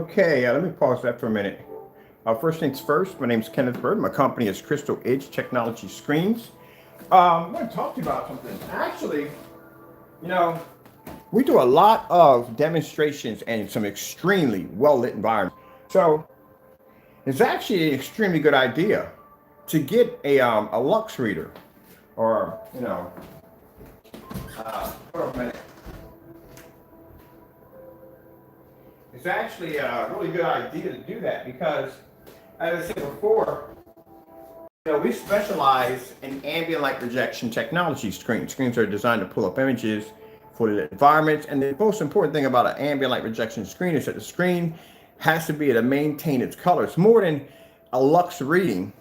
Okay, let me pause that for a minute. First things first, my name is Kenneth Bird. My company is Crystal Edge Technology Screens. I'm going to talk to you about something. Actually, you know, we do a lot of demonstrations in some extremely well-lit environments. So it's actually an extremely good idea to get a lux reader or, hold on a minute. It's actually a really good idea to do that because, as I said before, we specialize in ambient light rejection technology screens. Screens are designed to pull up images for the environments. And the most important thing about an ambient light rejection screen is that the screen has to be able to maintain its color. It's more than a lux reading.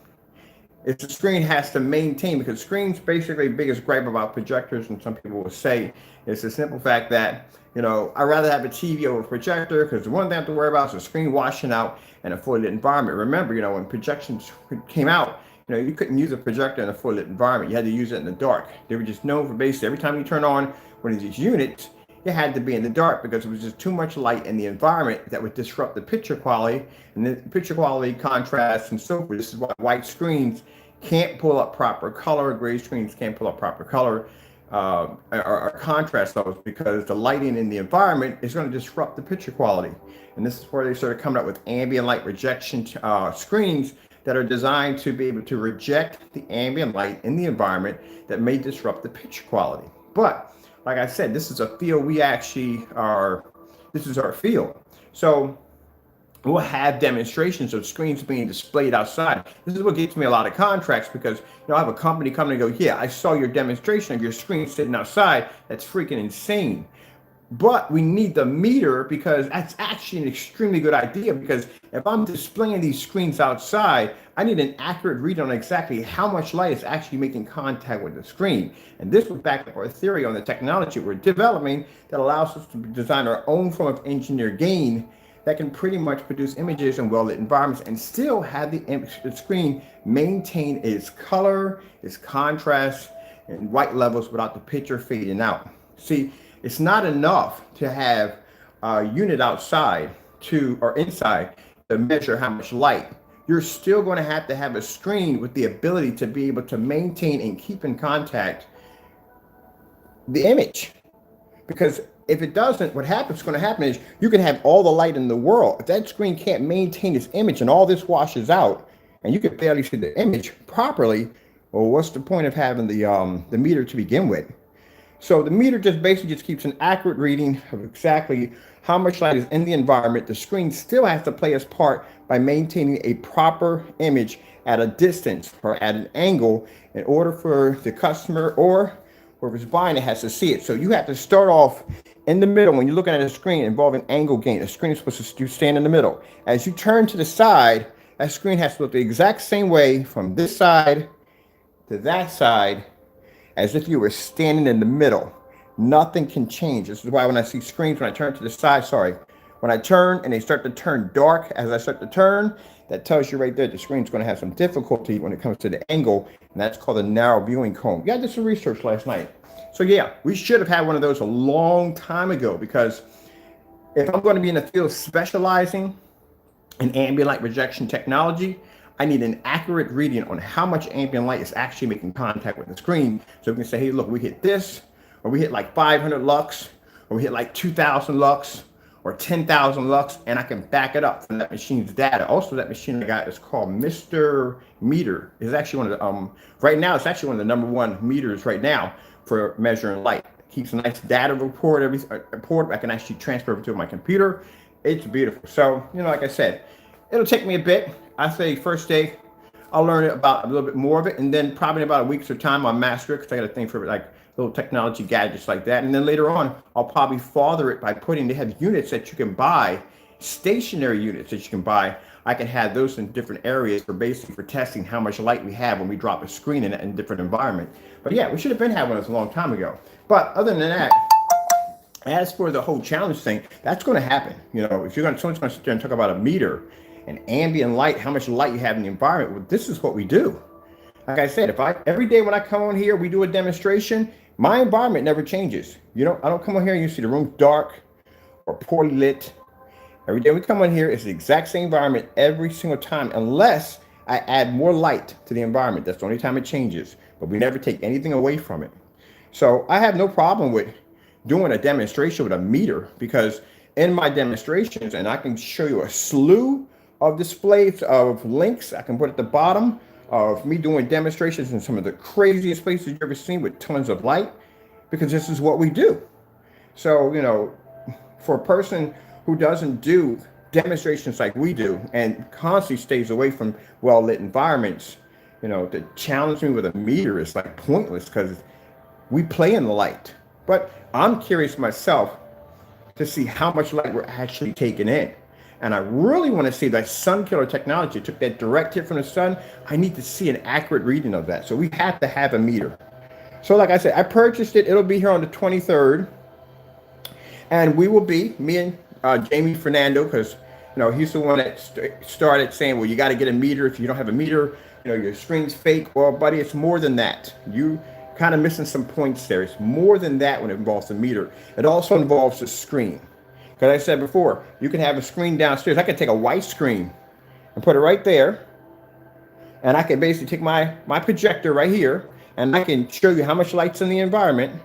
It's the screen has to maintain, because screens basically biggest gripe about projectors, and some people will say it's the simple fact that I'd rather have a TV over a projector, because the one thing I have to worry about is the screen washing out in a fully lit environment. Remember, when projections came out, you couldn't use a projector in a fully lit environment. You had to use it in the dark. They were just known for basically every time you turn on one of these units, you had to be in the dark because it was just too much light in the environment that would disrupt the picture quality, and the picture quality, contrast, and so forth. This is why white screens can't pull up proper color, gray screens can't pull up proper color or contrast levels, because the lighting in the environment is going to disrupt the picture quality. And this is where they started coming up with ambient light rejection screens that are designed to be able to reject the ambient light in the environment that may disrupt the picture quality. But like I said, this is a field this is our field. So we'll have demonstrations of screens being displayed outside. This is what gets me a lot of contracts, because I have a company coming and go, yeah, I saw your demonstration of your screen sitting outside. That's freaking insane. But we need the meter, because that's actually an extremely good idea, because if I'm displaying these screens outside, I need an accurate read on exactly how much light is actually making contact with the screen. And this would back up our theory on the technology we're developing that allows us to design our own form of engineered gain that can pretty much produce images in well-lit environments and still have the screen maintain its color, its contrast, and white levels without the picture fading out. See, it's not enough to have a unit outside or inside to measure how much light. You're still going to have a screen with the ability to be able to maintain and keep in contact the image. Because if it doesn't, what's going to happen is you can have all the light in the world. If that screen can't maintain its image and all this washes out and you can barely see the image properly, well, what's the point of having the meter to begin with? So the meter basically keeps an accurate reading of exactly how much light is in the environment. The screen still has to play its part by maintaining a proper image at a distance or at an angle in order for the customer or whoever's buying it has to see it. So you have to start off in the middle. When you're looking at a screen involving angle gain, the screen is supposed to stand in the middle. As you turn to the side, that screen has to look the exact same way from this side to that side, as if you were standing in the middle. Nothing can change. This is why when I see screens, when I turn to the side, when I turn and they start to turn dark as I start to turn, that tells you right there the screen's going to have some difficulty when it comes to the angle, and that's called a narrow viewing cone. Yeah, I did some research last night. So yeah, we should have had one of those a long time ago, because if I'm going to be in the field specializing in ambient light rejection technology, I need an accurate reading on how much ambient light is actually making contact with the screen. So we can say, hey, look, we hit this, or we hit like 500 lux, or we hit like 2,000 lux, or 10,000 lux, and I can back it up from that machine's data. Also, that machine I got is called Mr. Meter. It's actually one of the, right now, it's actually one of the #1 meters right now for measuring light. It keeps a nice data report, I can actually transfer it to my computer. It's beautiful. So, like I said, it'll take me a bit. I say first day, I'll learn about a little bit more of it, and then probably in about a week's time, I'll master it, because I got a thing for like little technology gadgets like that. And then later on, I'll probably father it by they have units that you can buy, stationary units that you can buy. I can have those in different areas for testing how much light we have when we drop a screen in a different environment. But yeah, we should have been having one of those a long time ago. But other than that, as for the whole challenge thing, that's going to happen. If someone's going to sit there and talk about a meter and ambient light, how much light you have in the environment, well, this is what we do. Like I said, every day when I come on here, we do a demonstration, my environment never changes. I don't come on here and you see the room dark or poorly lit. Every day we come on here, it's the exact same environment every single time, unless I add more light to the environment. That's the only time it changes, but we never take anything away from it. So I have no problem with doing a demonstration with a meter, because in my demonstrations, and I can show you a slew of displays of links I can put at the bottom of me doing demonstrations in some of the craziest places you've ever seen with tons of light, because this is what we do. So, you know, for a person who doesn't do demonstrations like we do and constantly stays away from well-lit environments, you know, to challenge me with a meter is like pointless, because we play in the light. But I'm curious myself to see how much light we're actually taking in. And I really want to see that sun killer technology took that direct hit from the sun. I need to see an accurate reading of that. So we have to have a meter. So like I said, I purchased it. It'll be here on the 23rd. And we will be, me and Jamie Fernando, because you know he's the one that started saying, well, you got to get a meter. If you don't have a meter, you know, your screen's fake. Well, buddy, it's more than that. You kind of missing some points there. It's more than that when it involves the meter. It also involves the screen. Because I said before, you can have a screen downstairs. I could take a white screen and put it right there. And I can basically take my projector right here, and I can show you how much light's in the environment.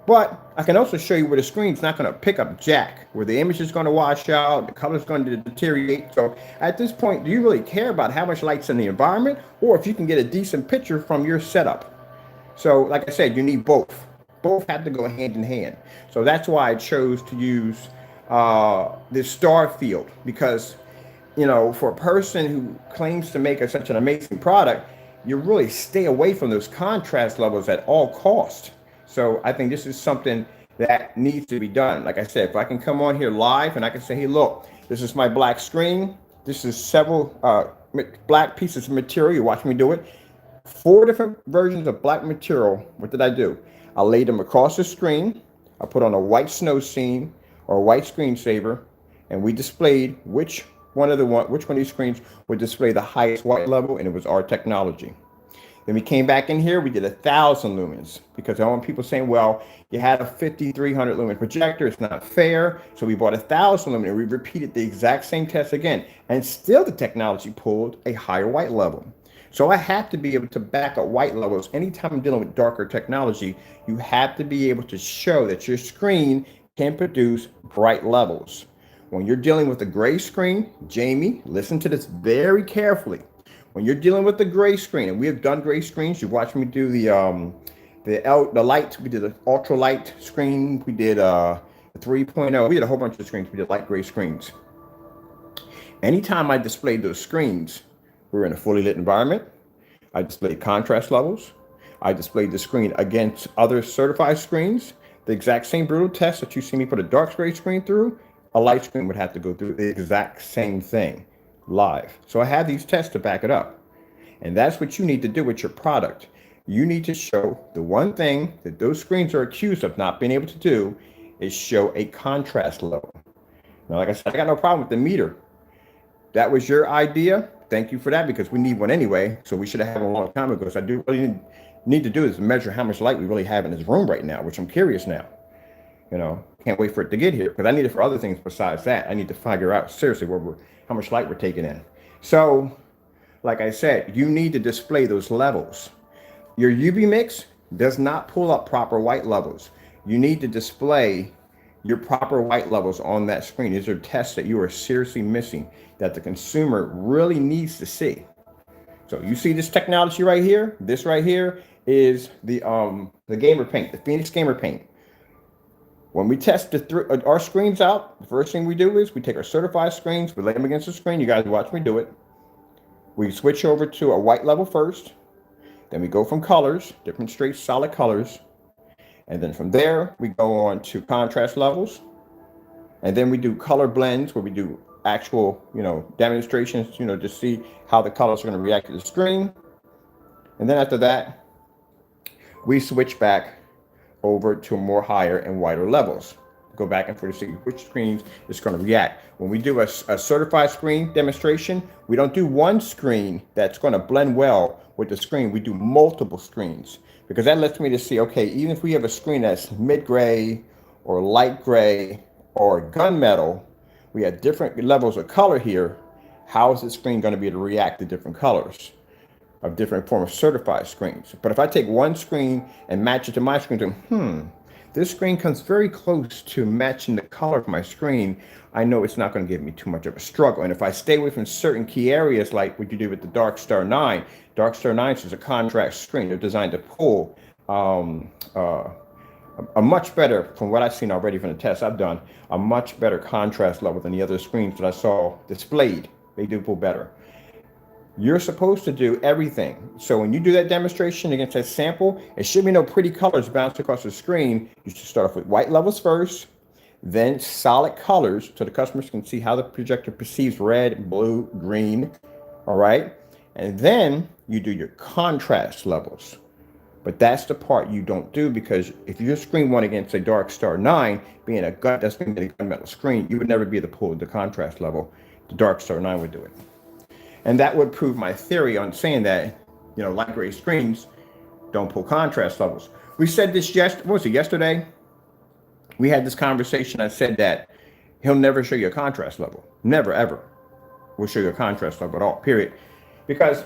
But I can also show you where the screen's not going to pick up jack, where the image is going to wash out, the color's going to deteriorate. So at this point, do you really care about how much light's in the environment, or if you can get a decent picture from your setup? So like I said, you need both. Both have to go hand in hand. So that's why I chose to use this star field, because, you know, for a person who claims to make such an amazing product, you really stay away from those contrast levels at all costs. So I think this is something that needs to be done. Like I said, if I can come on here live and I can say, hey, look, this is my black screen. This is several black pieces of material. You watch me do it. 4 different versions of black material. What did I do? I laid them across the screen. I put on a white snow scene or a white screensaver, and we displayed which one of these screens would display the highest white level, and it was our technology. Then we came back in here, we did 1,000 lumens, because I don't want people saying, well, you had a 5,300 lumen projector, it's not fair. So we bought 1,000 lumen, and we repeated the exact same test again, and still the technology pulled a higher white level. So I have to be able to back up white levels. Anytime I'm dealing with darker technology, you have to be able to show that your screen can produce bright levels. When you're dealing with a gray screen, Jamie, listen to this very carefully. When you're dealing with the gray screen, and we have done gray screens, you watch me do the light. We did an ultra light screen. We did the 3.0. We did a whole bunch of screens. We did light gray screens. Anytime I displayed those screens, we were in a fully lit environment. I displayed contrast levels. I displayed the screen against other certified screens. The exact same brutal test that you see me put a dark gray screen through, a light screen would have to go through the exact same thing live. So I have these tests to back it up. And that's what you need to do with your product. You need to show the one thing that those screens are accused of not being able to do is show a contrast level. Now, like I said, I got no problem with the meter. That was your idea. Thank you for that, because we need one anyway. So we should have had one a long time ago. So I do really need to do is measure how much light we really have in this room right now, which I'm curious now. You know, can't wait for it to get here, because I need it for other things besides that. I need to figure out seriously how much light we're taking in. So, like I said, you need to display those levels. Your UV mix does not pull up proper white levels. You need to display your proper white levels on that screen. These are tests that you are seriously missing, that the consumer really needs to see. So you see this technology right here? This right here is the gamer paint, the Phoenix gamer paint. When we test our screens out, the first thing we do is we take our certified screens, we lay them against the screen. You guys watch me do it. We switch over to a white level first. Then we go from colors, different straight solid colors. And then from there, we go on to contrast levels. And then we do color blends, where we do actual, demonstrations, to see how the colors are going to react to the screen. And then after that, we switch back over to more higher and wider levels. Go back and forth to see which screens it's going to react. When we do a certified screen demonstration, we don't do one screen that's going to blend well with the screen. We do multiple screens, because that lets me to see, okay, even if we have a screen that's mid-gray or light gray or gunmetal, we have different levels of color here. How is the screen going to be able to react to different colors of different form of certified screens? But if I take one screen and match it to my screen, this screen comes very close to matching the color of my screen, I know it's not going to give me too much of a struggle. And if I stay away from certain key areas, like what you do with the Dark Star 9, Dark Star 9 is a contrast screen. They're designed to pull a much better, from what I've seen already from the tests I've done, a much better contrast level than the other screens that I saw displayed. They do pull better. You're supposed to do everything. So when you do that demonstration against that sample, it should be no pretty colors bounced across the screen. You should start off with white levels first, then solid colors so the customers can see how the projector perceives red, blue, green, all right? And then you do your contrast levels. But that's the part you don't do, because if your screen went against a Dark Star 9, being a gut, that's going to be a gunmetal screen, you would never be able to pull the contrast level. The Dark Star 9 would do it. And that would prove my theory on saying that, light gray screens don't pull contrast levels. We said this yesterday? We had this conversation. I said that he'll never show you a contrast level. Never, ever will show you a contrast level at all, period. Because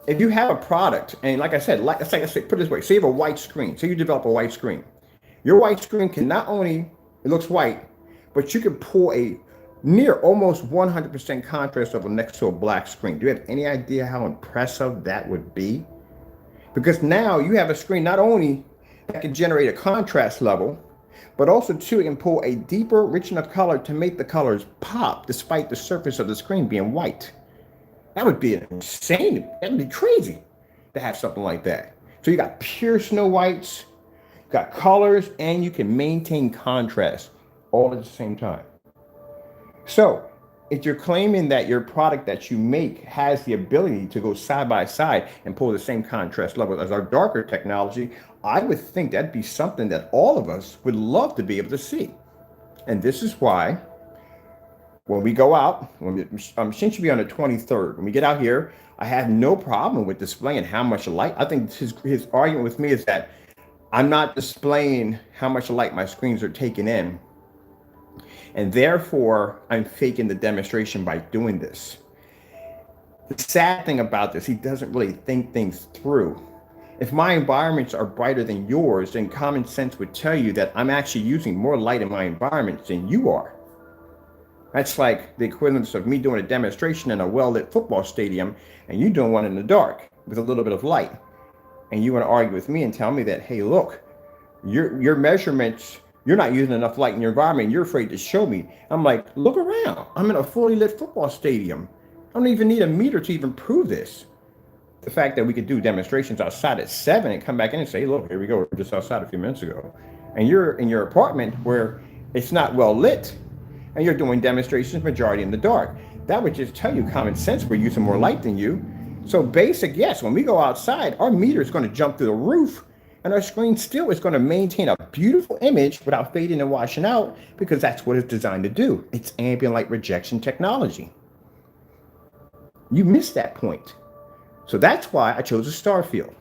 if you have a product, and like I said, put it this way, say you have a white screen. Say you develop a white screen. Your white screen can not only, it looks white, but you can pull a near almost 100% contrast level next to a black screen. Do you have any idea how impressive that would be? Because now you have a screen not only that can generate a contrast level, but also too, it can pull a deeper, rich enough color to make the colors pop despite the surface of the screen being white. That would be insane. That would be crazy to have something like that. So you got pure snow whites, got colors, and you can maintain contrast all at the same time. So if you're claiming that your product that you make has the ability to go side by side and pull the same contrast level as our darker technology, I would think that'd be something that all of us would love to be able to see. And this is why when we go out, our machine should be on the 23rd. When we get out here, I have no problem with displaying how much light. I think his argument with me is that I'm not displaying how much light my screens are taking in. And therefore, I'm faking the demonstration by doing this. The sad thing about this, he doesn't really think things through. If my environments are brighter than yours, then common sense would tell you that I'm actually using more light in my environments than you are. That's like the equivalence of me doing a demonstration in a well-lit football stadium and you doing one in the dark with a little bit of light. And you want to argue with me and tell me that, hey, look, your measurements, you're not using enough light in your environment. You're afraid to show me. I'm like, look around. I'm in a fully lit football stadium. I don't even need a meter to even prove this. The fact that we could do demonstrations outside at 7 and come back in and say, look, here we go. We're just outside a few minutes ago. And you're in your apartment where it's not well lit and you're doing demonstrations majority in the dark. That would just tell you common sense. We're using more light than you. So basic, yes, when we go outside, our meter is going to jump through the roof. And our screen still is going to maintain a beautiful image without fading and washing out, because that's what it's designed to do. It's ambient light rejection technology. You missed that point. So that's why I chose a star field.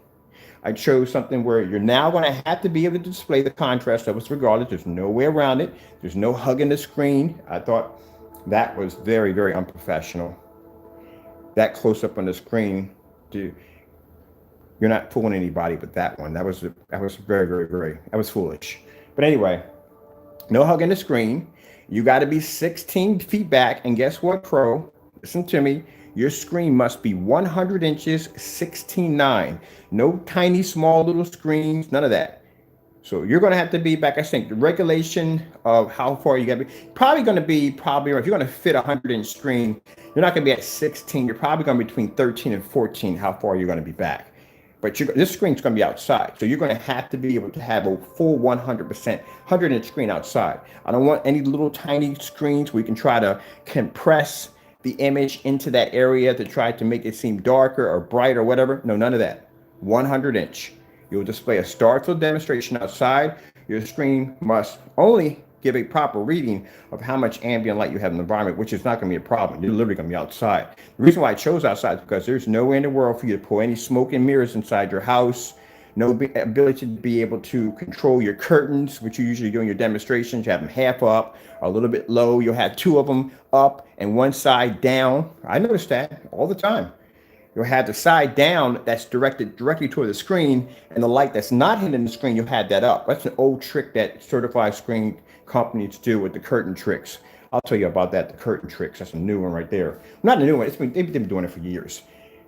I chose something where you're now going to have to be able to display the contrast levels regardless. There's no way around it. There's no hugging the screen. I thought that was very, very unprofessional. That close up on the screen, you're not fooling anybody with that one. That was very, very, very, that was foolish. But anyway, no hugging the screen. You got to be 16 feet back. And guess what, Pro? Listen to me. Your screen must be 100 inches, 16:9. No tiny, small little screens, none of that. So you're going to have to be back. I think the regulation of how far you got to be, probably going to be, if you're going to fit a 100-inch screen, you're not going to be at 16. You're probably going to be between 13 and 14, how far you're going to be back. But this screen's going to be outside. So you're going to have to be able to have a full 100%, 100-inch screen outside. I don't want any little tiny screens where you can try to compress the image into that area to try to make it seem darker or bright or whatever. No, none of that. 100-inch. You'll display a star field demonstration outside. Your screen must only give a proper reading of how much ambient light you have in the environment, which is not going to be a problem. You're literally going to be outside. The reason why I chose outside is because there's no way in the world for you to pull any smoke and mirrors inside your house, no ability to be able to control your curtains, which you usually do in your demonstrations. You have them half up or a little bit low. You'll have two of them up and one side down. I notice that all the time. You'll have the side down that's directed directly toward the screen, and the light that's not hitting the screen, you'll have that up. That's an old trick that certified screen companies do with the curtain tricks. I'll tell you about that, the curtain tricks. That's a new one right there. Not a new one. They've been doing it for years.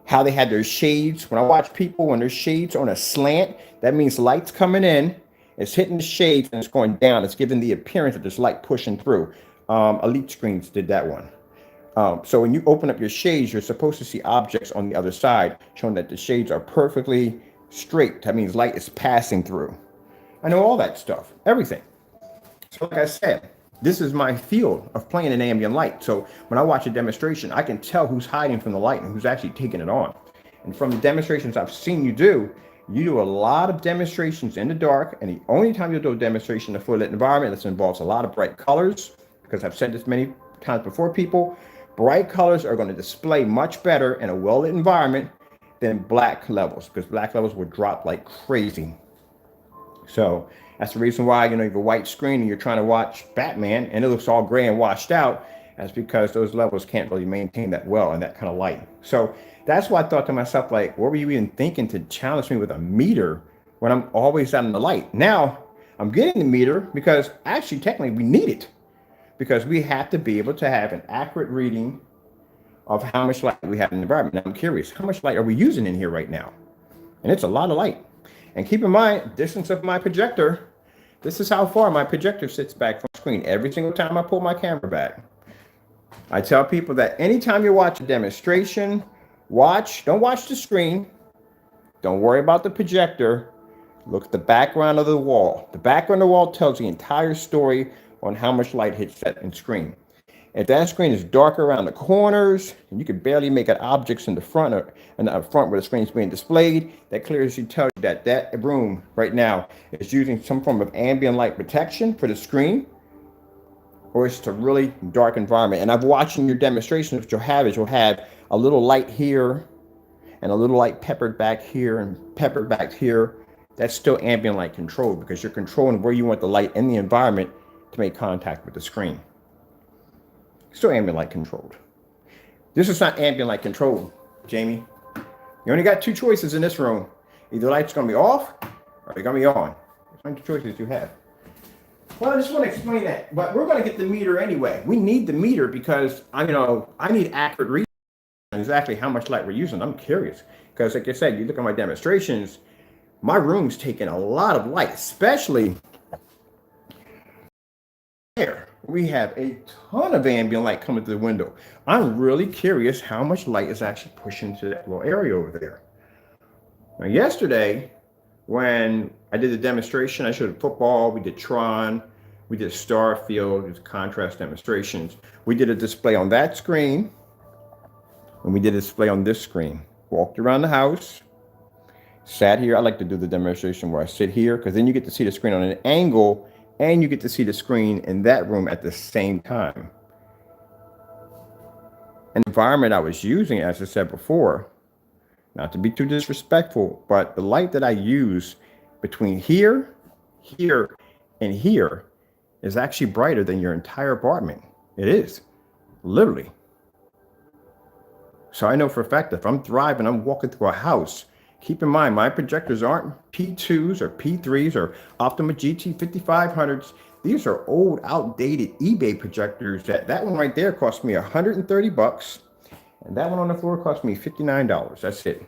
How they had their shades. When I watch people, when their shades on a slant, that means light's coming in, it's hitting the shades, and it's going down. It's giving the appearance that there's light pushing through. Elite Screens did that one. So when you open up your shades, you're supposed to see objects on the other side, showing that the shades are perfectly straight. That means light is passing through. I know all that stuff, everything. So like I said, this is my field of playing in ambient light. So when I watch a demonstration, I can tell who's hiding from the light and who's actually taking it on. And from the demonstrations I've seen you do a lot of demonstrations in the dark. And the only time you'll do a demonstration in a fully lit environment, this involves a lot of bright colors, because I've said this many times before, people, bright colors are going to display much better in a well-lit environment than black levels, because black levels will drop like crazy. So that's the reason why, you have a white screen and you're trying to watch Batman and it looks all gray and washed out. That's because those levels can't really maintain that well in that kind of light. So that's why I thought to myself, like, what were you even thinking to challenge me with a meter when I'm always out in the light? Now I'm getting the meter because actually technically we need it, because we have to be able to have an accurate reading of how much light we have in the environment. Now I'm curious, how much light are we using in here right now? And it's a lot of light. And keep in mind, distance of my projector, this is how far my projector sits back from the screen every single time I pull my camera back. I tell people that anytime you watch a demonstration, don't watch the screen. Don't worry about the projector. Look at the background of the wall. The background of the wall tells the entire story on how much light hits that screen. If that screen is dark around the corners and you can barely make out objects in the front or in the front where the screen is being displayed, that clearly tells you that that room right now is using some form of ambient light protection for the screen, or it's a really dark environment. And I've watched in your demonstrations, what you'll have a little light here and a little light peppered back here and peppered back here. That's still ambient light controlled, because you're controlling where you want the light in the environment to make contact with the screen. Still ambient light controlled. This is not ambient light controlled, Jamie. You only got two choices in this room. Either the light's going to be off or it's going to be on. There's only two choices you have. Well, I just want to explain that, but we're going to get the meter anyway. We need the meter because I need accurate reading on exactly how much light we're using. I'm curious because, like I said, you look at my demonstrations, my room's taking a lot of light, especially here. We have a ton of ambient light coming through the window. I'm really curious how much light is actually pushing to that little area over there. Now, yesterday, when I did the demonstration, I showed football, we did Tron, we did Starfield, it was contrast demonstrations. We did a display on that screen, and we did a display on this screen. Walked around the house, sat here. I like to do the demonstration where I sit here, because then you get to see the screen on an angle, and you get to see the screen in that room at the same time. An environment I was using, as I said before, not to be too disrespectful, but the light that I use between here, here, and here is actually brighter than your entire apartment. It is, literally. So I know for a fact that if I'm driving, I'm walking through a house, keep in mind, my projectors aren't P2s or P3s or Optima GT 5500s. These are old, outdated eBay projectors. That one right there cost me $130, and that one on the floor cost me $59. That's it.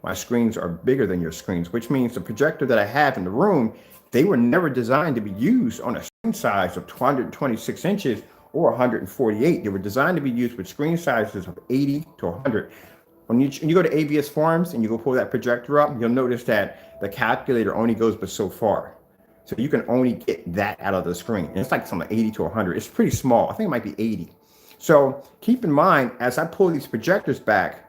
My screens are bigger than your screens, which means the projector that I have in the room, they were never designed to be used on a screen size of 226 inches or 148. They were designed to be used with screen sizes of 80 to 100. When you go to AVS Farms and you go pull that projector up, you'll notice that the calculator only goes but so far. So you can only get that out of the screen. And it's like something 80 to 100. It's pretty small. I think it might be 80. So keep in mind, as I pull these projectors back,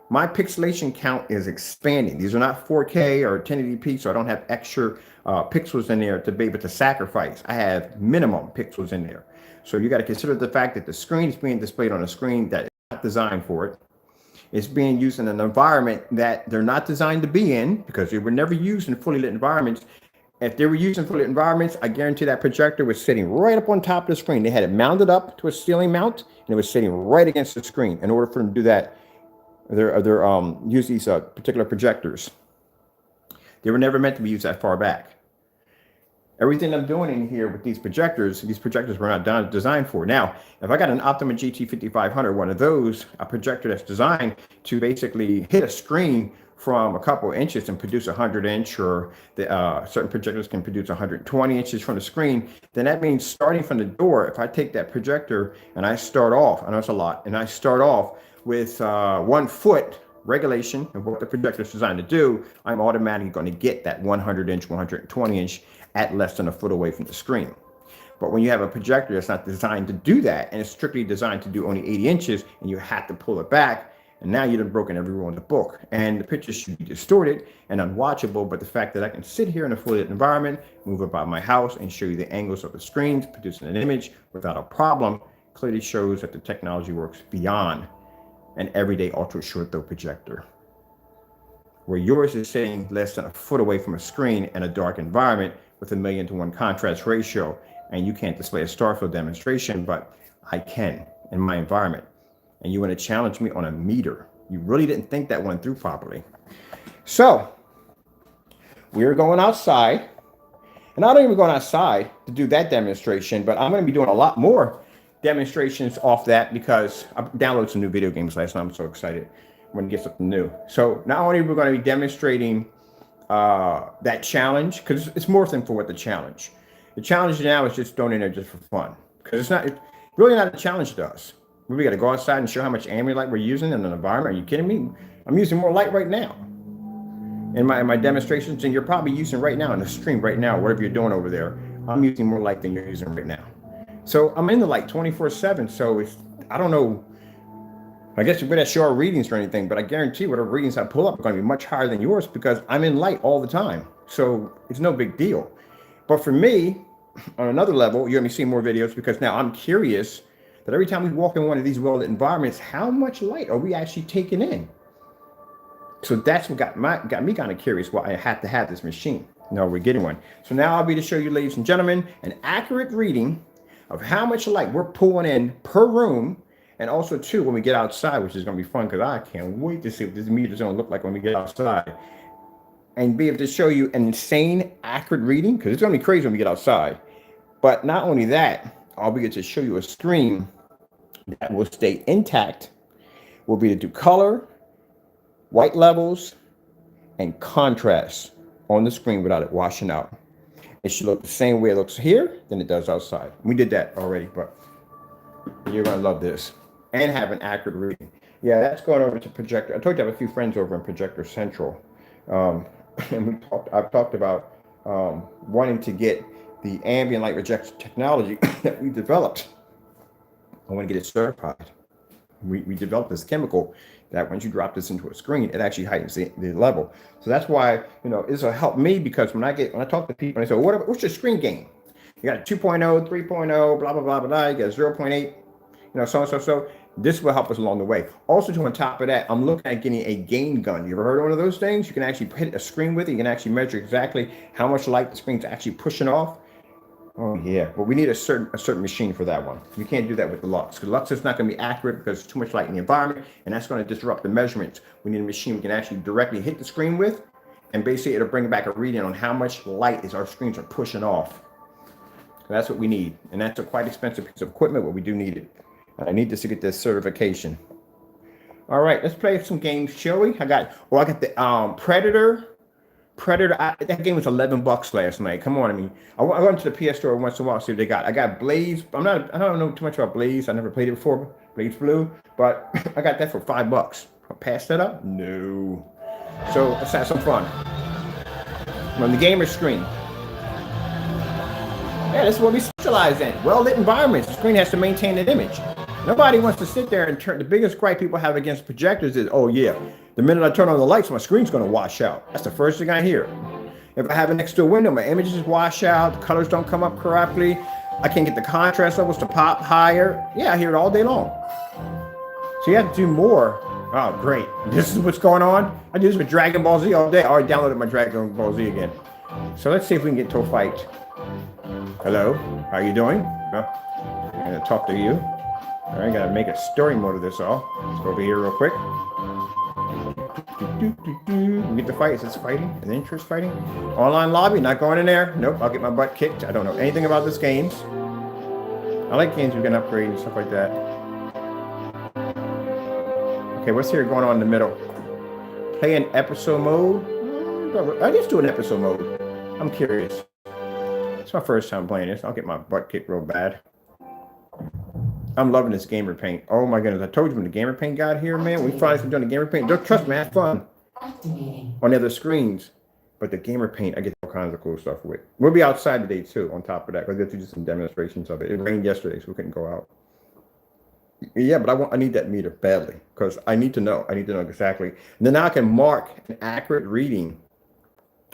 my pixelation count is expanding. These are not 4K or 1080p, so I don't have extra pixels in there to be able to sacrifice. I have minimum pixels in there. So you got to consider the fact that the screen is being displayed on a screen that is not designed for it. It's being used in an environment that they're not designed to be in, because they were never used in fully lit environments. If they were used in fully lit environments, I guarantee that projector was sitting right up on top of the screen. They had it mounted up to a ceiling mount, and it was sitting right against the screen. In order for them to do that, they're use these particular projectors. They were never meant to be used that far back. Everything I'm doing in here with these projectors were not designed for. Now, if I got an Optima GT5500, one of those, a projector that's designed to basically hit a screen from a couple of inches and produce 100-inch, or certain projectors can produce 120 inches from the screen, then that means starting from the door, if I take that projector and I start off, I know it's a lot, and I start off with 1 foot regulation of what the projector is designed to do, I'm automatically going to get that 100-inch, 120-inch at less than a foot away from the screen. But when you have a projector that's not designed to do that, and it's strictly designed to do only 80 inches, and you have to pull it back, and now you've broken every rule in the book. And the pictures should be distorted and unwatchable, but the fact that I can sit here in a fully lit environment, move about my house, and show you the angles of the screens, producing an image without a problem, clearly shows that the technology works beyond an everyday ultra short throw projector. Where yours is sitting less than a foot away from a screen in a dark environment with 1,000,000 to 1 contrast ratio, and you can't display a Starfield demonstration, but I can in my environment. And you want to challenge me on a meter. You really didn't think that one through properly. So we're going outside, and not only are we going outside to do that demonstration, but I'm going to be doing a lot more demonstrations off that, because I downloaded some new video games last night. I'm so excited. I'm going to get something new. So not only are we going to be demonstrating that challenge, because it's more than for what the challenge. The challenge now is just thrown in there just for fun, because it's really not a challenge to us. We got to go outside and show how much ambient light we're using in an environment. Are you kidding me? I'm using more light right now in my demonstrations, and you're probably using right now in the stream right now, whatever you're doing over there. I'm using more light than you're using right now. So I'm in the light 24/7. So it's, I don't know, I guess we're going to show our readings or anything, but I guarantee whatever readings I pull up are going to be much higher than yours, because I'm in light all the time. So it's no big deal. But for me, on another level, you're going to be seeing more videos, because now I'm curious that every time we walk in one of these well-lit environments, how much light are we actually taking in? So that's what got me kind of curious why I had to have this machine. No, we're getting one. So now I'll be to show you, ladies and gentlemen, an accurate reading of how much light we're pulling in per room, and also too when we get outside, which is going to be fun, because I can't wait to see what this meter's going to look like when we get outside, and be able to show you an insane accurate reading, because it's going to be crazy when we get outside. But not only that, I'll be able to show you a screen that will stay intact. We'll be able to do color, white levels, and contrast on the screen without it washing out. It should look the same way it looks here than it does outside. We did that already, but you're going to love this and have an accurate reading. Yeah, that's going over to Projector. I told you I have a few friends over in Projector Central. And I've talked about wanting to get the ambient light rejection technology that we developed. I want to get it certified. We developed this chemical that once you drop this into a screen, it actually heightens the level. So that's why, this will help me, because when I talk to people and they say, what's your screen gain? You got 2.0, 3.0, blah, blah, blah, blah, you got 0.8, so. This will help us along the way. Also, on top of that, I'm looking at getting a gain gun. You ever heard of one of those things? You can actually hit a screen with it. You can actually measure exactly how much light the screen's actually pushing off. Oh yeah, but we need a certain machine for that one. We can't do that with the Lux, because Lux is not going to be accurate because there's too much light in the environment, and that's going to disrupt the measurements. We need a machine we can actually directly hit the screen with, and basically it'll bring back a reading on how much light is our screens are pushing off. So that's what we need, and that's a quite expensive piece of equipment, but we do need it. I need this to get this certification. All right, let's play some games, shall we? I got the Predator. That game was $11 last night. Come on, I went to the PS Store once in a while to see what they got. I got Blaze. I don't know too much about Blaze. I never played it before, Blaze Blue, but I got that for $5. I'll pass that up? No. So let's have some fun. On the gamer screen. Yeah, this is what we specialize in. Well-lit environments. The screen has to maintain an image. Nobody wants to sit there and turn. The biggest gripe people have against projectors is, oh yeah, the minute I turn on the lights, my screen's going to wash out. That's the first thing I hear. If I have it next to a window, my images wash out, the colors don't come up correctly, I can't get the contrast levels to pop higher. Yeah, I hear it all day long. So you have to do more Oh, great. This is what's going on? I do this with Dragon Ball Z all day. I already downloaded my Dragon Ball Z again. So let's see if we can get to a fight. Hello, how you doing? I'm gonna talk to you. All right, gotta make a story mode of this all. Let's go over here real quick. We get the fight. Is this fighting? An interest fighting? Online lobby, not going in there. Nope, I'll get my butt kicked. I don't know anything about this games. I like games we can upgrade and stuff like that. Okay, what's here going on in the middle? Play an episode mode? I just do an episode mode. I'm curious. It's my first time playing this. I'll get my butt kicked real bad. I'm loving this gamer paint. Oh my goodness. I told you when the gamer paint got here, man. We finally started doing the gamer paint. Don't trust me, have fun. On the other screens. But the gamer paint, I get all kinds of cool stuff with. We'll be outside today too, on top of that. Because we have to do some demonstrations of it. It rained yesterday, so we couldn't go out. Yeah, but I need that meter badly. Because I need to know. I need to know exactly. And then I can mark an accurate reading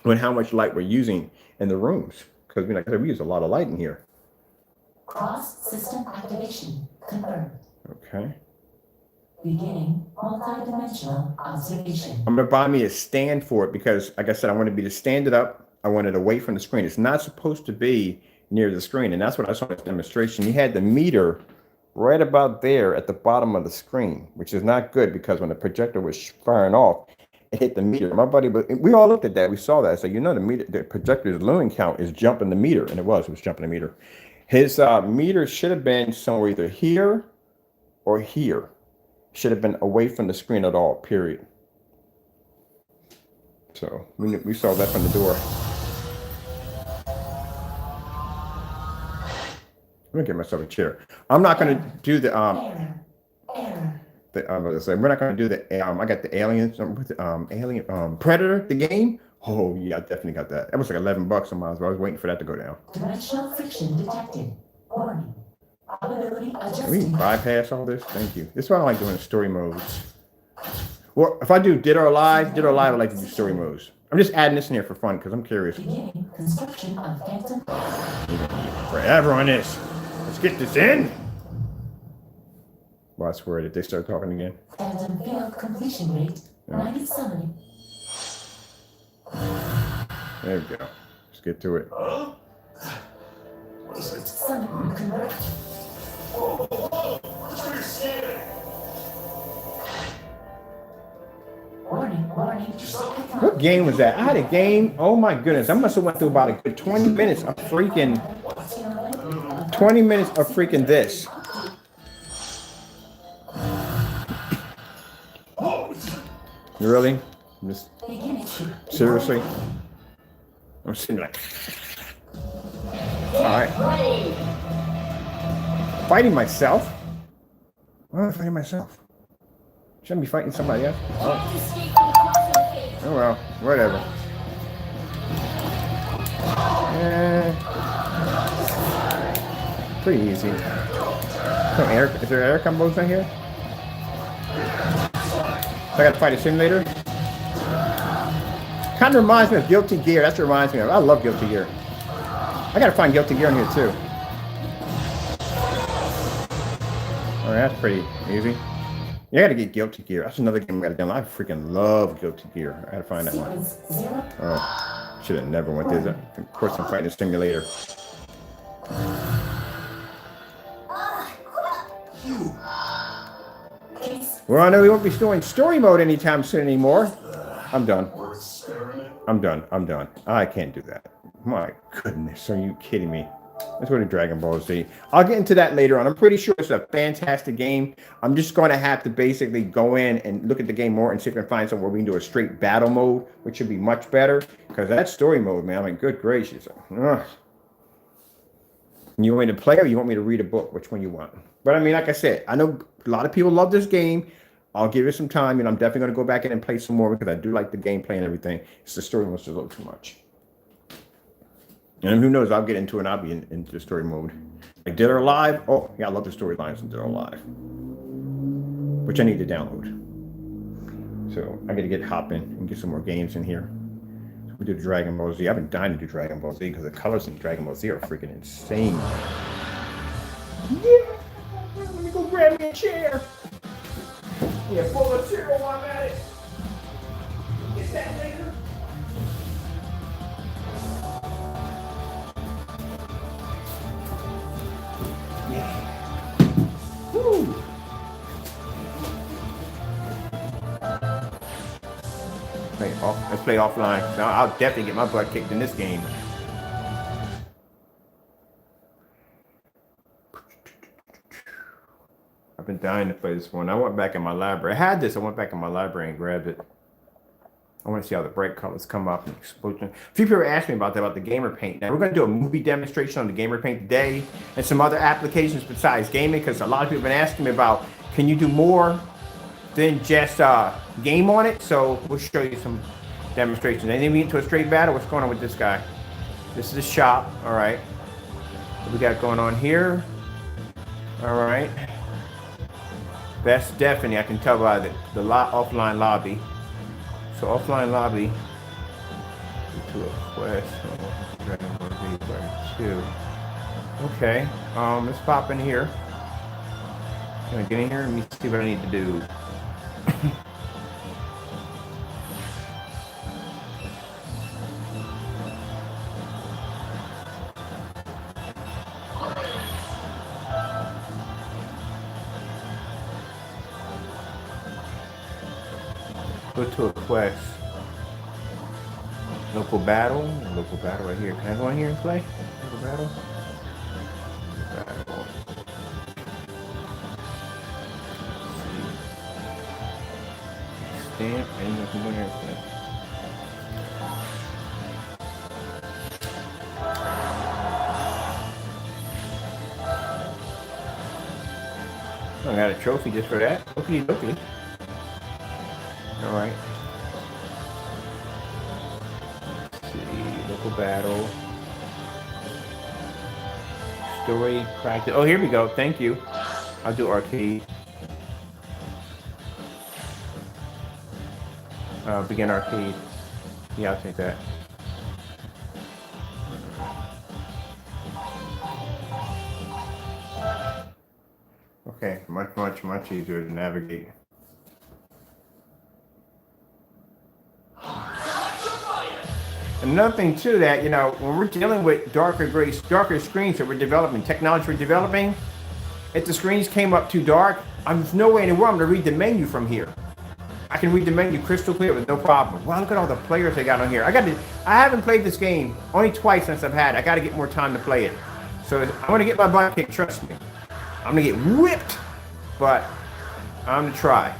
on how much light we're using in the rooms. Because we use a lot of light in here. Cross system activation confirmed. Okay. Beginning multi-dimensional observation. I'm gonna buy me a stand for it because, like I said, I want to be to stand it up. I want it away from the screen. It's not supposed to be near the screen, and that's what I saw in this demonstration. You had the meter right about there at the bottom of the screen, which is not good because when the projector was firing off, it hit the meter. My buddy, but we all looked at that. We saw that. So you know the projector's lumen count is jumping the meter, and it was jumping the meter. His meter should have been somewhere either here or here. Should have been away from the screen at all, period. So we saw that from the door. I'm gonna get myself a chair. I'm not gonna do the we're not gonna do the I got the aliens alien Predator, the game. Oh yeah, I definitely got that. That was like $11 on mine, so I was waiting for that to go down. Dimensional friction detected. Warning. Probability adjusting. We can bypass all this. Thank you. This is why I like doing story modes. Well, if I do Dead or Alive, I like to do story modes. I'm just adding this in here for fun because I'm curious. Beginning construction of phantom. Forever on this. Let's get this in. Well, I swear, did they start talking again? Phantom field completion rate 97. There we go. Let's get to it. Summon convert. Warning. What game was that? I had a game. Oh my goodness. I must have went through about a good 20 minutes of freaking this. Really? Just seriously? I'm sitting like, all right. Fighting myself? Why am I fighting myself? Shouldn't be fighting somebody else. Oh well, whatever. Pretty easy. So is there air combos in here? So I gotta fight a simulator? Kind of reminds me of Guilty Gear. That's what it reminds me of. I love Guilty Gear. I gotta find Guilty Gear in here too. Alright, that's pretty easy. You gotta get Guilty Gear. That's another game I gotta download. I freaking love Guilty Gear. I gotta find that one. Oh, should have never went through that. Of course, I'm fighting a simulator. Well, I know we won't be doing story mode anytime soon anymore. I'm done. I'm done. I can't do that. My goodness, are you kidding me? Let's go to Dragon Ball Z. I'll get into that later on. I'm pretty sure it's a fantastic game. I'm just going to have to basically go in and look at the game more and see if I can find somewhere we can do a straight battle mode, which should be much better. Because that story mode, man, I mean, good gracious. Ugh. You want me to play or you want me to read a book? Which one you want? But I mean, like I said, I know a lot of people love this game. I'll give it some time, and I'm definitely going to go back in and play some more because I do like the gameplay and everything. It's the story was just a little too much. And who knows, I'll get into it and I'll be into the story mode. Like Dead or Alive, oh, yeah, I love the storylines in Dead or Alive. Which I need to download. So I got to get hopping and get some more games in here. So we do Dragon Ball Z. I've been dying to do Dragon Ball Z because the colors in Dragon Ball Z are freaking insane. Yeah! Let me go grab me a chair. Yeah, full of cereal while I'm at it. Get that later. Yeah. Woo. Let's play offline. Now, I'll definitely get my butt kicked in this game. I've been dying to play this one. I went back in my library. I had this. I went back in my library and grabbed it. I want to see how the bright colors come up and explosion. A few people asked me about that, about the gamer paint. Now, we're going to do a movie demonstration on the gamer paint today and some other applications besides gaming, because a lot of people have been asking me about, can you do more than just game on it? So we'll show you some demonstrations. Anything we get into a straight battle? What's going on with this guy? This is the shop. All right. What we got going on here? All right. That's definitely, I can tell by the offline lobby. So offline lobby to a quest. Okay. Let's pop in here. Can I get in here? Let me see what I need to do. Go to a quest. Local battle right here. Can I go in here and play? Local battle. Stamp and I can go in here and play. I got a trophy just for that. Okay. All right. Let's see, local battle, story practice. Oh, here we go. Thank you. I'll do arcade. Begin arcade. Yeah, I'll take that. Okay, much easier to navigate. Another thing to that, you know, when we're dealing with darker screens that we're developing, technology we're developing, if the screens came up too dark, there's no way in the world I'm going to read the menu from here. I can read the menu crystal clear with no problem. Wow, look at all the players they got on here. I haven't played this game only twice since I've had it. I got to get more time to play it. So I'm going to get my butt kicked, trust me. I'm going to get whipped, but I'm going to try.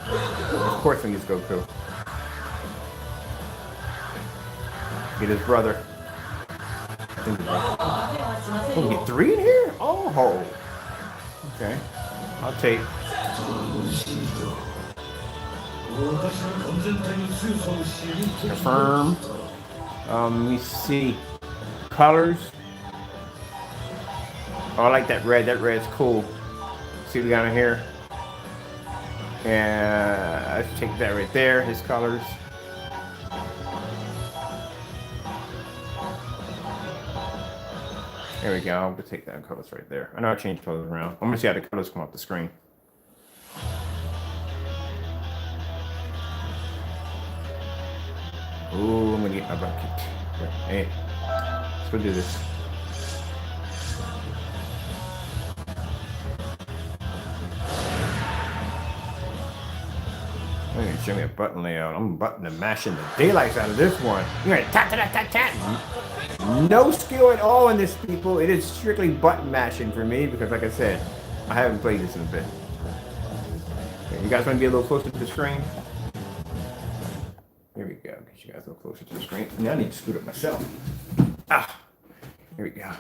Of course, we just go through. Get his brother. Oh, we get 3 in here? Oh. Okay. I'll take. Confirm. Let me see. Colors. Oh, I like that red. That red's cool. See what we got in here. And let's take that right there. His colors. There we go. I'm gonna take that colors right there. I know I changed colors around. I'm gonna see how the colors come off the screen. Ooh, I'm gonna get my butt kicked. Hey, let's go do this. I'm gonna show me a button layout. I'm button and mashing the daylights out of this one. You're gonna tap. No skill at all in this, people. It is strictly button mashing for me because, like I said, I haven't played this in a bit. Okay, you guys want to be a little closer to the screen? Here we go. Get you guys a little closer to the screen. Now I need to scoot up myself. Here we go.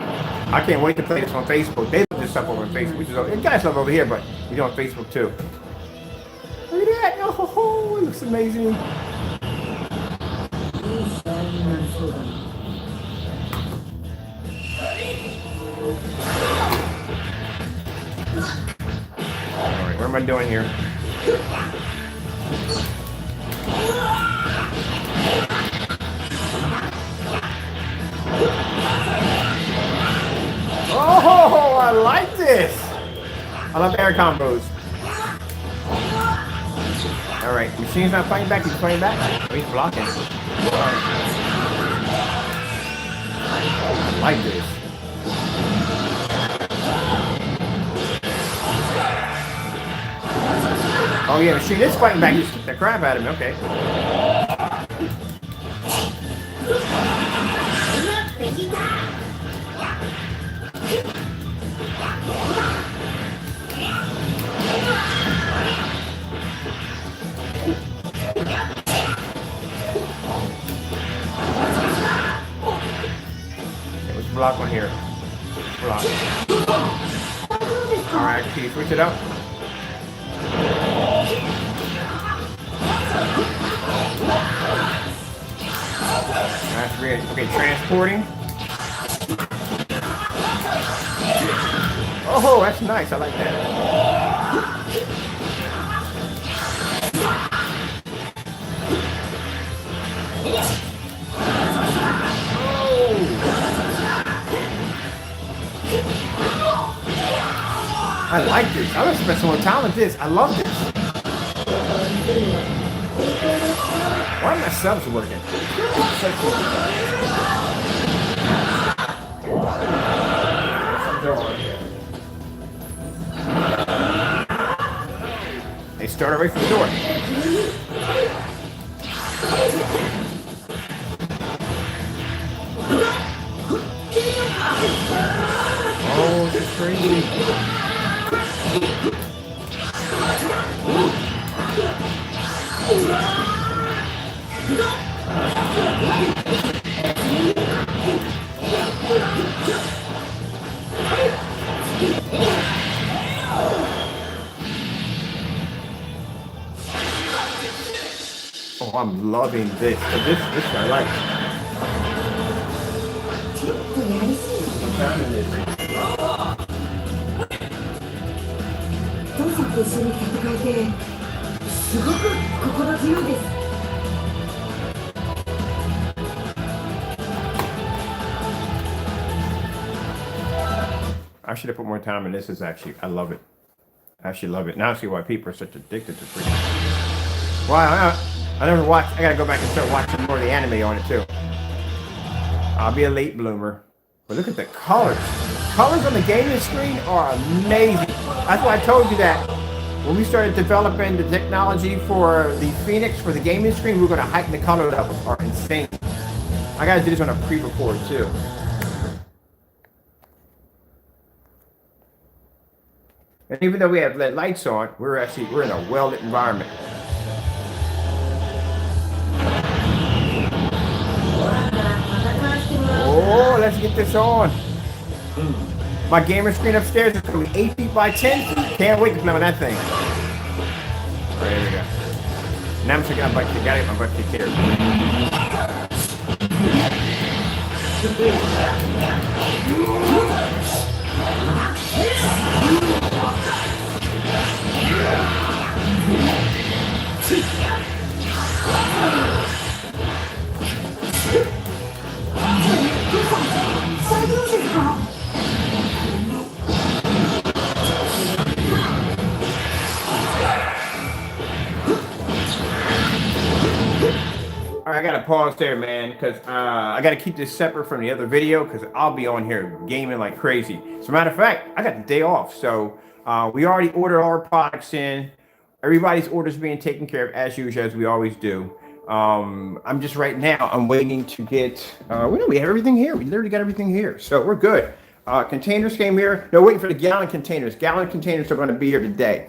I can't wait to play this on Facebook. They love this stuff over on Facebook, which is it got stuff over here, but you do on Facebook too. Look at that! Oh, it looks amazing. Alright, what am I doing here? fire combos. All right, machine's not fighting back. He's fighting back. Oh, he's blocking. I like this. Oh yeah, machine is fighting back. He's kicked the crap out of him. Okay. Block one here. Block. Alright, can you switch it up? That's weird. Okay, transporting. Oh, that's nice. I like that. I like this. I would spend some more time with this. I love this. Why are my subs working? They start away from the door. Oh, this is crazy. Oh, I'm loving this. This I like. I should have put more time in this. Is actually, I love it. I actually love it. Now I see why people are such addicted to freaking. Wow, I never watched. I gotta go back and start watching more of the anime on it too. I'll be a late bloomer. But look at the colors. Colors on the gaming screen are amazing. That's why I told you that when we started developing the technology for the Phoenix for the gaming screen, we were going to heighten the color levels. Are insane. I gotta do this on a pre-record too. And even though we have LED lights on, we're in a well-lit environment. Oh, let's get this on. My gamer screen upstairs is going to be 8 feet by 10 feet. Can't wait to play on that thing. All right, here we go. Now I'm checking out my butt kick. Gotta get my butt kick All right, I gotta pause there, man, because I gotta keep this separate from the other video because I'll be on here gaming like crazy. As a matter of fact, I got the day off, so we already ordered our products in. Everybody's orders being taken care of as usual, as we always do. I'm just right now, I'm waiting to get, we have everything here. We literally got everything here, so we're good. Containers came here. No, waiting for the gallon containers. Gallon containers are going to be here today.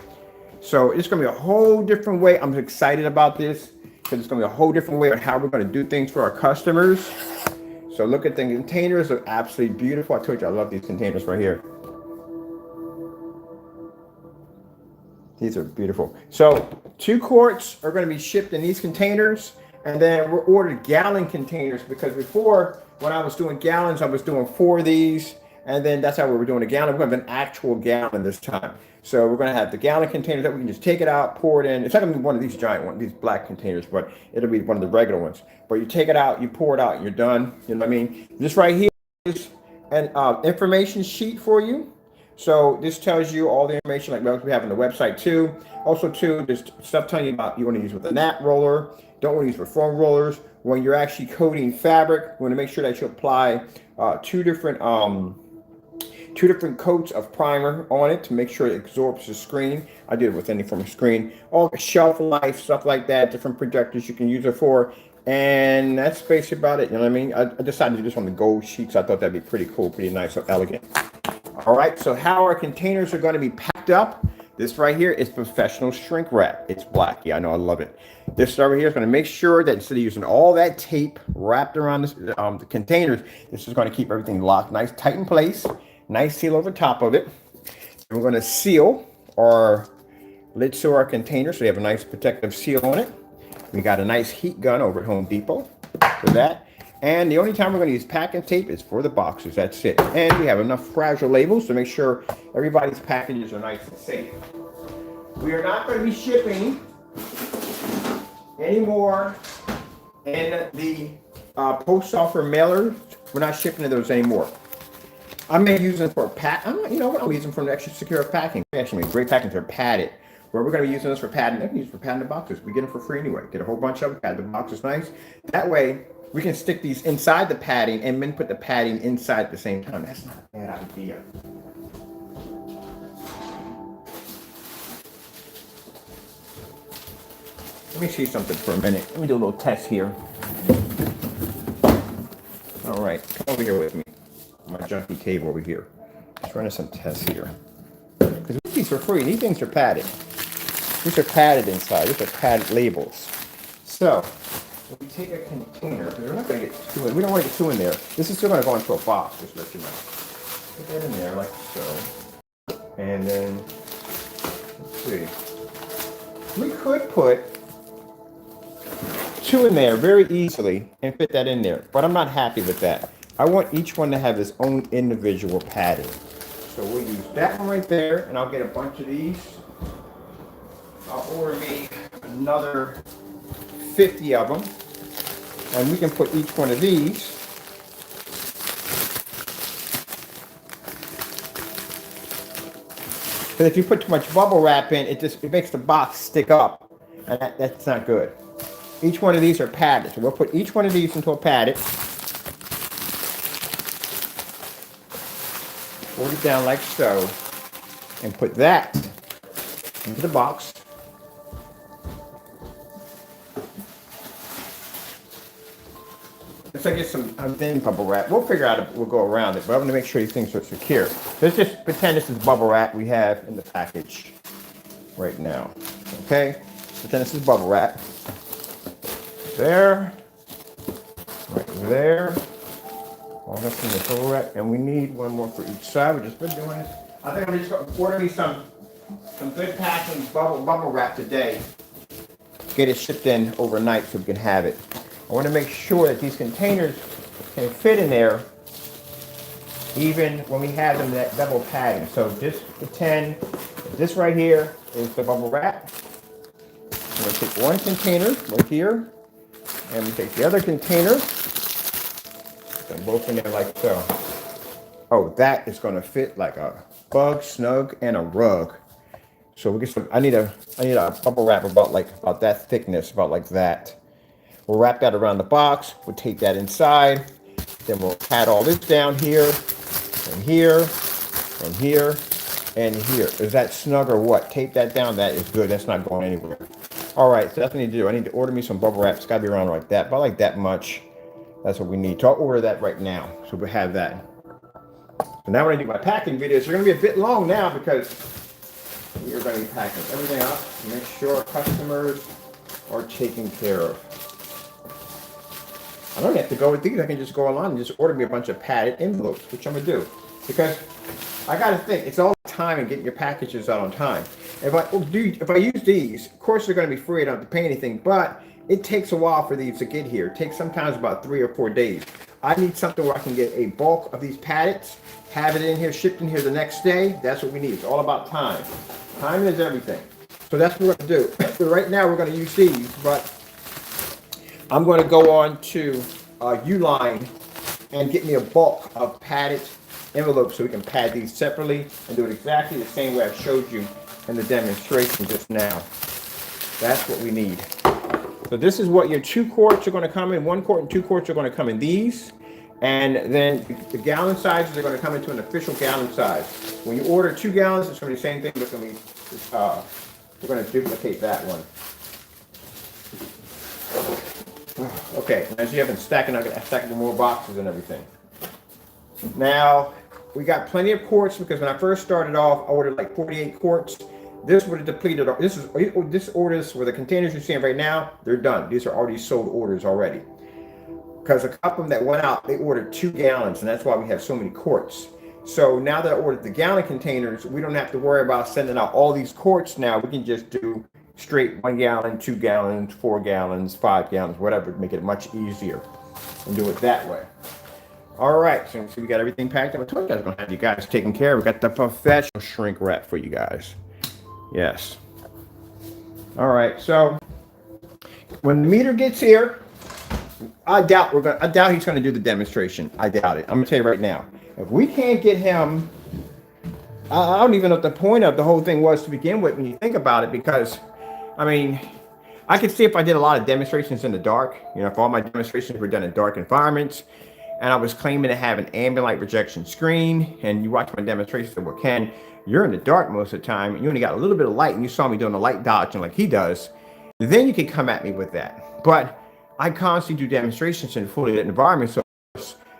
So it's going to be a whole different way. I'm excited about this because it's going to be a whole different way on how we're going to do things for our customers. So look at the containers. They're absolutely beautiful. I told you I love these containers right here. These are beautiful. So 2 quarts are going to be shipped in these containers. And then we're ordered gallon containers because before, when I was doing gallons, I was doing 4 of these. And then that's how we were doing a gallon. We're going to have an actual gallon this time. So we're going to have the gallon containers that we can just take it out, pour it in. It's not going to be one of these giant ones, these black containers, but it'll be one of the regular ones. But you take it out, you pour it out, and you're done. You know what I mean? This right here is an information sheet for you. So this tells you all the information like we have on the website too. Also too, there's stuff telling you about you want to use with a gnat roller, don't want to use with foam rollers. When you're actually coating fabric, you want to make sure that you apply two different coats of primer on it to make sure it absorbs the screen. I did it with any form of screen. All the shelf life, stuff like that, different projectors you can use it for. And that's basically about it. You know what I mean? I decided to do this on the gold sheets. I thought that'd be pretty cool, pretty nice, so elegant. All right, so how our containers are going to be packed up. This right here is professional shrink wrap. It's black. Yeah, I know, I love it. This over here is going to make sure that instead of using all that tape wrapped around this, the containers, this is going to keep everything locked nice, tight in place. Nice seal over top of it. And we're going to seal our lid seal our container so we have a nice protective seal on it. We got a nice heat gun over at Home Depot for that. And the only time we're going to use packing tape is for the boxes. That's it. And we have enough fragile labels to make sure everybody's packages are nice and safe. We are not going to be shipping anymore in the post office mailers. We're not shipping to those anymore. I may use them for you know what? I'll use them for an extra secure packing. We actually make great packings. They're padded. Where we're going to be using this for padding, they can use for padding the boxes. We get them for free anyway. Get a whole bunch of them, pad the boxes nice. That way, we can stick these inside the padding and then put the padding inside at the same time. That's not a bad idea. Let me see something for a minute. Let me do a little test here. All right, come over here with me. My junky cave over here. Let's run some tests here. Because these for free. These things are padded. These are padded inside. These are padded labels. So, if we take a container, because we're not going to get two in, we don't want to get two in there. This is still going to go into a box, just to let you know. Put that in there like so. And then, let's see. We could put two in there very easily and fit that in there, but I'm not happy with that. I want each one to have its own individual padding. So we'll use that one right there, and I'll get a bunch of these. I'll order me another 50 of them, and we can put each one of these because if you put too much bubble wrap in, it makes the box stick up, and that's not good. Each one of these are padded, so we'll put each one of these into a padded. Fold it down like so, and put that into the box. Let's get some thin bubble wrap. We'll figure out we'll go around it, but I'm going to make sure these things are secure. Let's just pretend this is bubble wrap we have in the package right now. Okay? Pretend this is bubble wrap. There. Right there. All that's in the bubble wrap. And we need one more for each side. We've just been doing it. I think I'm just going to order me some good packing bubble wrap today. Get it shipped in overnight so we can have it. I want to make sure that these containers can fit in there even when we have them that double padding. So just pretend this right here is the bubble wrap. I'm going to take one container right here, and we take the other container, put them both in there like so. Oh, that is going to fit like a bug, snug, and a rug. So we get some. I need a bubble wrap about that thickness, about like that. We'll wrap that around the box. We'll take that inside. Then we'll pat all this down here, and here, and here, and here. Is that snug or what? Tape that down. That is good. That's not going anywhere. All right, so that's what I need to do. I need to order me some bubble wrap. It's got to be around like that, about like that much. That's what we need. So I'll order that right now. So we'll have that. So now when I do my packing videos, they're going to be a bit long now because we are going to be packing everything up to make sure our customers are taken care of. I don't have to go with these. I can just go online and just order me a bunch of padded envelopes, which I'm going to do. Because I got to think, it's all time in getting your packages out on time. If I use these, of course they're going to be free. I don't have to pay anything. But it takes a while for these to get here. It takes sometimes about 3 or 4 days. I need something where I can get a bulk of these padded, have it in here, shipped in here the next day. That's what we need. It's all about time. Time is everything. So that's what we're going to do. So right now we're going to use these, but I'm going to go on to Uline and get me a bulk of padded envelopes so we can pad these separately and do it exactly the same way I showed you in the demonstration just now. That's what we need. So this is what your 2 quarts are going to come in. 1 quart and 2 quarts are going to come in these. And then the gallon sizes are going to come into an official gallon size. When you order 2 gallons, it's going to be the same thing, but it's going to be, we're going to duplicate that one. Okay, as you have been stacking more boxes and everything. Now, we got plenty of quarts because when I first started off, I ordered like 48 quarts. This would have depleted. This orders for the containers you're seeing right now, they're done. These are already sold orders already. Because a couple of them that went out, they ordered 2 gallons, and that's why we have so many quarts. So now that I ordered the gallon containers, we don't have to worry about sending out all these quarts now. We can just do straight 1 gallon, 2 gallons, 4 gallons, 5 gallons, whatever, to make it much easier and do it that way. All right, so we got everything packed up. I told you I was going to have you guys taken care of. We got the professional shrink wrap for you guys. Yes. All right, so when the meter gets here, I doubt he's going to do the demonstration. I doubt it. I'm going to tell you right now. If we can't get him, I don't even know what the point of the whole thing was to begin with when you think about it, because, I mean, I could see if I did a lot of demonstrations in the dark, you know, if all my demonstrations were done in dark environments, and I was claiming to have an ambient light projection screen, and you watch my demonstrations and well, Ken, you're in the dark most of the time, and you only got a little bit of light, and you saw me doing the light dodging like he does, then you can come at me with that. But I constantly do demonstrations in fully lit environments, so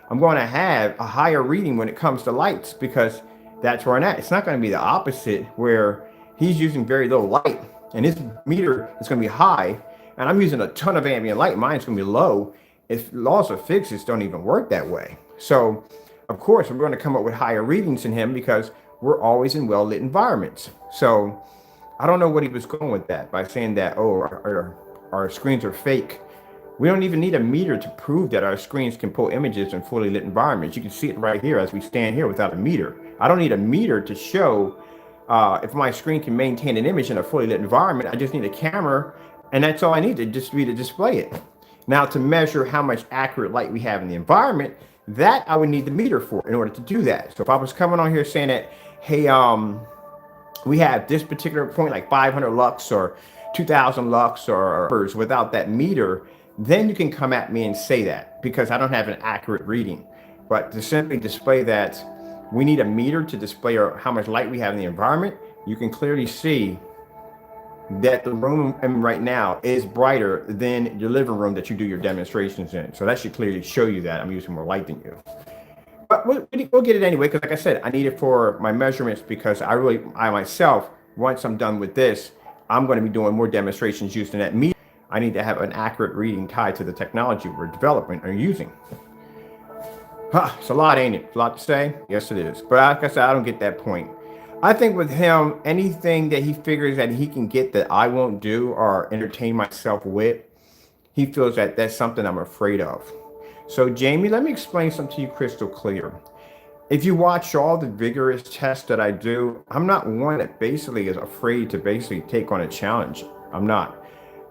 I'm going to have a higher reading when it comes to lights because that's where I'm at. It's not going to be the opposite where he's using very little light and his meter is going to be high, and I'm using a ton of ambient light. Mine's going to be low. If laws of physics don't even work that way. So, of course, we're going to come up with higher readings in him because we're always in well-lit environments. So, I don't know what he was going with that by saying that, oh, our screens are fake. We don't even need a meter to prove that our screens can pull images in fully lit environments. You can see it right here as we stand here without a meter. I don't need a meter to show if my screen can maintain an image in a fully lit environment. I just need a camera, and that's all I need to display it. Now, to measure how much accurate light we have in the environment, that I would need the meter for in order to do that. So if I was coming on here saying that, hey, we have this particular point like 500 lux or 2000 lux or without that meter, then you can come at me and say that because I don't have an accurate reading. But to simply display that we need a meter to display how much light we have in the environment, you can clearly see that the room right now is brighter than your living room that you do your demonstrations in. So that should clearly show you that I'm using more light than you. But we'll get it anyway, because like I said, I need it for my measurements because I myself, once I'm done with this, I'm going to be doing more demonstrations using that meter. I need to have an accurate reading tied to the technology we're developing or using. It's a lot, ain't it? A lot to say? Yes, it is. But like I said, I don't get that point. I think with him, anything that he figures that he can get that I won't do or entertain myself with, he feels that that's something I'm afraid of. So Jamie, let me explain something to you crystal clear. If you watch all the vigorous tests that I do, I'm not one that basically is afraid to basically take on a challenge. I'm not.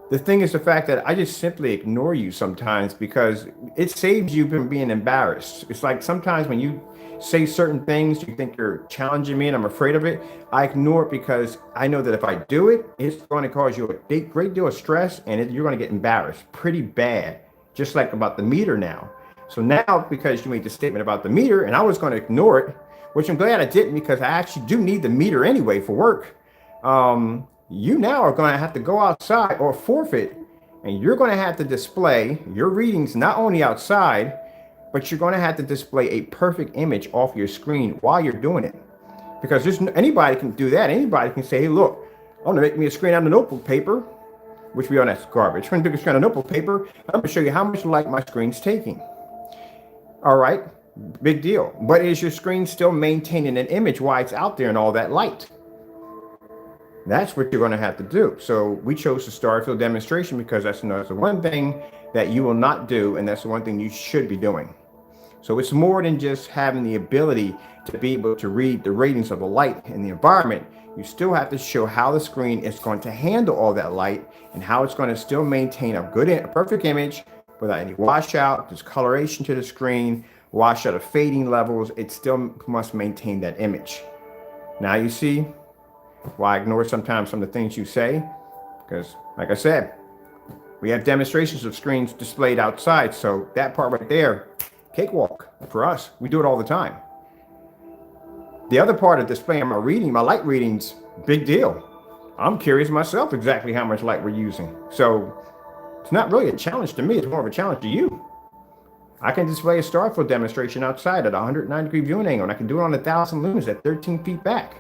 The thing is the fact that I just simply ignore you sometimes because it saves you from being embarrassed. It's like sometimes when you say certain things, you think you're challenging me and I'm afraid of it. I ignore it because I know that if I do it, it's going to cause you a great deal of stress and you're going to get embarrassed pretty bad, just like about the meter now. So now, because you made the statement about the meter and I was going to ignore it, which I'm glad I didn't because I actually do need the meter anyway for work. You now are going to have to go outside or forfeit, and you're going to have to display your readings not only outside, but you're going to have to display a perfect image off your screen while you're doing it. Because anybody can do that. Anybody can say, hey, look, I'm going to make me a screen out of notebook paper, which we all know that's garbage. I'm going to make a screen out of notebook paper. I'm going to show you how much light my screen's taking. All right, big deal. But is your screen still maintaining an image while it's out there and all that light? That's what you're going to have to do. So we chose the Starfield demonstration because that's the one thing that you will not do, and that's the one thing you should be doing. So it's more than just having the ability to be able to read the ratings of the light in the environment. You still have to show how the screen is going to handle all that light and how it's going to still maintain a perfect image without any washout, discoloration to the screen, wash out of fading levels, it still must maintain that image. Now you see why I ignore sometimes some of the things you say, because like I said, we have demonstrations of screens displayed outside. So that part right there, cakewalk for us. We do it all the time. The other part of displaying my reading, my light readings, big deal. I'm curious myself exactly how much light we're using. So it's not really a challenge to me. It's more of a challenge to you. I can display a Styrofoam demonstration outside at 109-degree viewing angle, and I can do it on 1,000 lumens at 13 feet back.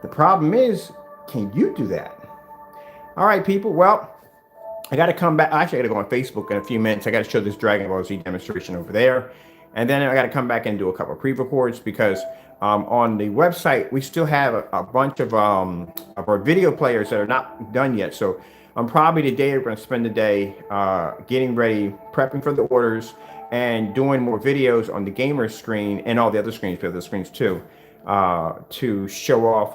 The problem is, can you do that? All right, people. Well, I got to come back. Actually, I got to go on Facebook in a few minutes. I got to show this Dragon Ball Z demonstration over there. And then I got to come back and do a couple of pre-records because on the website, we still have a bunch of our video players that are not done yet. So probably today, we're going to spend the day getting ready, prepping for the orders, and doing more videos on the gamer screen and all the other screens, the other screens too, to show off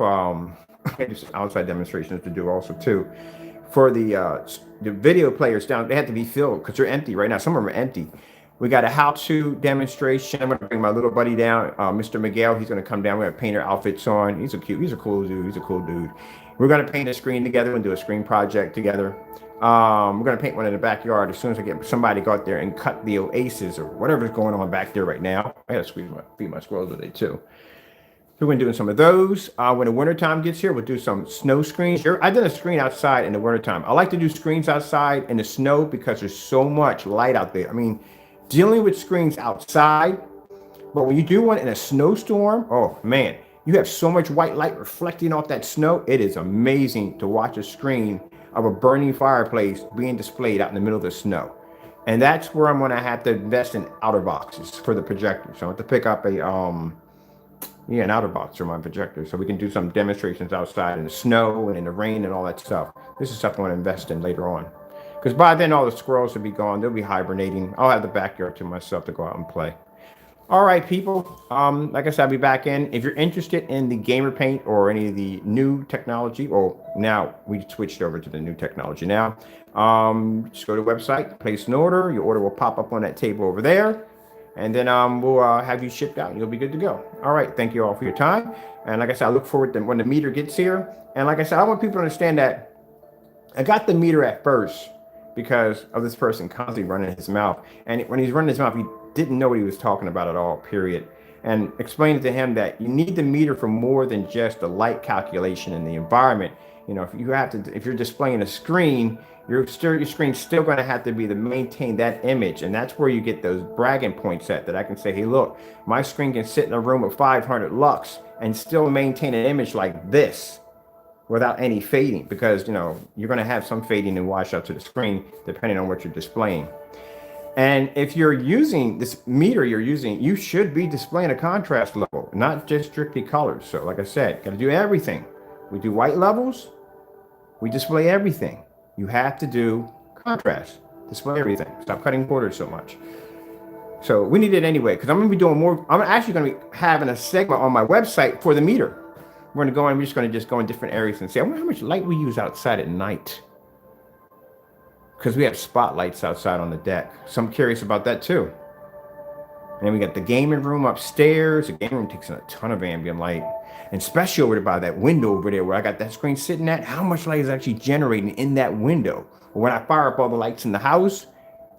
outside demonstrations to do also too. For the video players down, they have to be filled because they're empty right now. Some of them are empty. We got a how-to demonstration. I'm going to bring my little buddy down, Mr. Miguel. He's going to come down. We're going to paint our outfits on. He's a cool dude. He's a cool dude. We're going to paint a screen together and do a screen project together. We're going to paint one in the backyard as soon as I get somebody to go out there and cut the oasis or whatever's going on back there right now. I got to feed my squirrels today too. So we're doing some of those. When the wintertime gets here, we'll do some snow screens. I did a screen outside in the wintertime. I like to do screens outside in the snow because there's so much light out there. I mean, dealing with screens outside, but when you do one in a snowstorm, oh man, you have so much white light reflecting off that snow. It is amazing to watch a screen of a burning fireplace being displayed out in the middle of the snow. And that's where I'm going to have to invest in outer boxes for the projector. So I have to pick up an outer box for my projector so we can do some demonstrations outside in the snow and in the rain and all that stuff. This is something I want to invest in later on. Because by then all the squirrels will be gone. They'll be hibernating. I'll have the backyard to myself to go out and play. All right, people. Like I said, I'll be back in. If you're interested in the gamer paint or any of the new technology, or now we switched over to the new technology now. Just go to the website, place an order. Your order will pop up on that table over there. And then we'll have you shipped out and you'll be good to go. All right. Thank you all for your time. And like I said, I look forward to when the meter gets here. And like I said, I want people to understand that I got the meter at first because of this person constantly running his mouth. And when he's running his mouth, he didn't know what he was talking about at all, period. And explained to him that you need the meter for more than just the light calculation in the environment. You know, if you're displaying a screen, your screen's still going to have to be to maintain that image. And that's where you get those bragging points that I can say, hey, look, my screen can sit in a room of 500 lux and still maintain an image like this without any fading, because, you know, you're going to have some fading and wash out to the screen depending on what you're displaying. And if you're using this meter you should be displaying a contrast level, not just strictly colors. So like I said, got to do everything. We do white levels. We display everything. You have to do contrast, display everything. Stop cutting corners so much. So we need it anyway, because I'm going to be doing more. I'm actually going to be having a segment on my website for the meter. We're going to go and we're just going to go in different areas and see, I wonder how much light we use outside at night. Because we have spotlights outside on the deck. So I'm curious about that too. And then we got the gaming room upstairs. The gaming room takes in a ton of ambient light. And especially over there by that window over there where I got that screen sitting at, how much light is actually generating in that window? Or when I fire up all the lights in the house,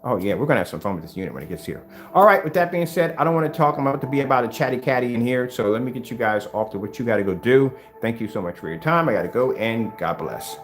oh yeah, we're gonna have some fun with this unit when it gets here. All right, with that being said, I don't want to talk. I'm about to be about a chatty catty in here. So let me get you guys off to what you got to go do. Thank you so much for your time. I got to go, and God bless.